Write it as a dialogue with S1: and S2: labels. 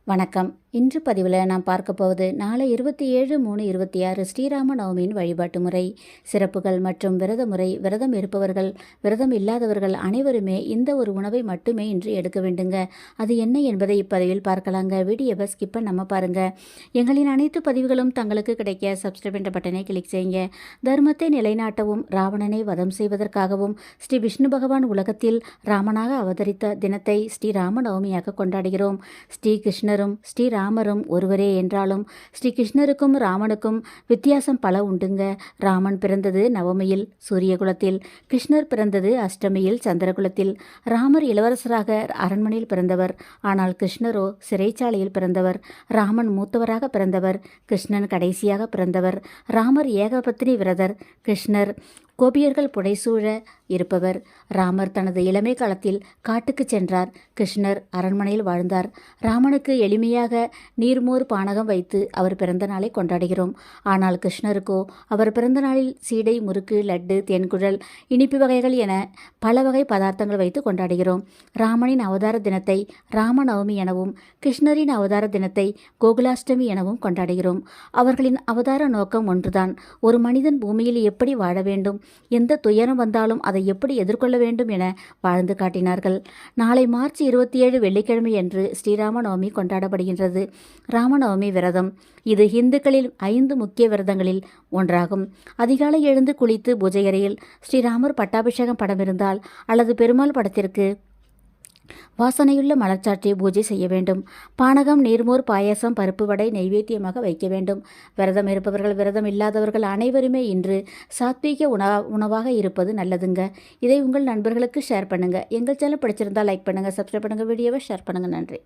S1: வணக்கம். இன்று பதிவில் நாம் பார்க்க போவது நாளை 27/3/26 ஸ்ரீராம நவமியின் வழிபாட்டு முறை, சிறப்புகள் மற்றும் விரத முறை. விரதம் இருப்பவர்கள், விரதம் இல்லாதவர்கள் அனைவருமே இந்த ஒரு உணவை மட்டுமே இன்று எடுக்க வேண்டுங்க. அது என்ன என்பதை இப்பதிவில் பார்க்கலாங்க. வீடியோவை ஸ்கிப் பண்ணாம பாருங்க. எங்களின் அனைத்து பதிவுகளும் தங்களுக்கு கிடைக்க சப்ஸ்கிரைப் என்ற பட்டனை கிளிக் செய்யுங்க. தர்மத்தை நிலைநாட்டவும் ராவணனை வதம் செய்வதற்காகவும் ஸ்ரீ விஷ்ணு பகவான் உலகத்தில் ராமனாக அவதரித்த தினத்தை ஸ்ரீராம நவமியாக கொண்டாடுகிறோம். ஸ்ரீ கிருஷ்ணரும் ஸ்ரீராமரும் ஒருவரே என்றாலும் ஸ்ரீ கிருஷ்ணருக்கும் ராமனுக்கும் வித்தியாசம் பல உண்டுங்க. ராமன் பிறந்தது நவமியில் சூரியகுலத்தில், கிருஷ்ணர் பிறந்தது அஷ்டமியில் சந்திரகுலத்தில். ராமர் இளவரசராக அரண்மனையில் பிறந்தவர், ஆனால் கிருஷ்ணரோ சிறைச்சாலையில் பிறந்தவர். ராமன் மூத்தவராக பிறந்தவர், கிருஷ்ணன் கடைசியாக பிறந்தவர். ராமர் ஏகபத்தினி விரதர், கிருஷ்ணர் கோபியர்கள் புடைசூழ இருப்பவர். ராமர் தனது இளமை காலத்தில் காட்டுக்கு சென்றார், கிருஷ்ணர் அரண்மனையில் வாழ்ந்தார். ராமனுக்கு எளிமையாக நீர்மோர் பானகம் வைத்து அவர் பிறந்த நாளை கொண்டாடுகிறோம். ஆனால் கிருஷ்ணருக்கோ அவர் பிறந்த நாளில் சீடை, முறுக்கு, லட்டு, தேன்குழல், இனிப்பு வகைகள் என பல வகை பதார்த்தங்கள் வைத்து கொண்டாடுகிறோம். ராமனின் அவதார தினத்தை ராமநவமி எனவும், கிருஷ்ணரின் அவதார தினத்தை கோகுலாஷ்டமி எனவும் கொண்டாடுகிறோம். அவர்களின் அவதார நோக்கம் ஒன்றுதான். ஒரு மனிதன் பூமியில் எப்படி வாழ வேண்டும், எந்த துயரம் வந்தாலும் அதை எப்படி எதிர்கொள்ள வேண்டும் என வாழ்ந்து காட்டினார்கள். நாளை மார்ச் 27 வெள்ளிக்கிழமை அன்று ஸ்ரீராம நவமி கொண்டாடப்படுகின்றது. ராமநவமி விரதம் இது இந்துக்களில் 5 முக்கிய விரதங்களில் ஒன்றாகும். அதிகாலை எழுந்து குளித்து பூஜை அறையில் ஸ்ரீராமர் பட்டாபிஷேகம் படம் இருந்தால் அல்லது பெருமாள் படத்திற்கு வாசனையுள்ள மலர்ச்சாற்றி பூஜை செய்ய வேண்டும். பானகம், நீர்மோர், பாயசம், பருப்பு வடை நைவேத்தியமாக வைக்க வேண்டும். விரதம் இருப்பவர்கள், விரதம் இல்லாதவர்கள் அனைவருமே இன்று சாத்வீக உணவாக இருப்பது நல்லதுங்க. இதை உங்கள் நண்பர்களுக்கு ஷேர் பண்ணுங்க. எங்கள் சேனல் பிடிச்சிருந்தால் லைக் பண்ணுங்க, சப்ஸ்கிரைப் பண்ணுங்க, வீடியோவை ஷேர் பண்ணுங்க. நன்றி.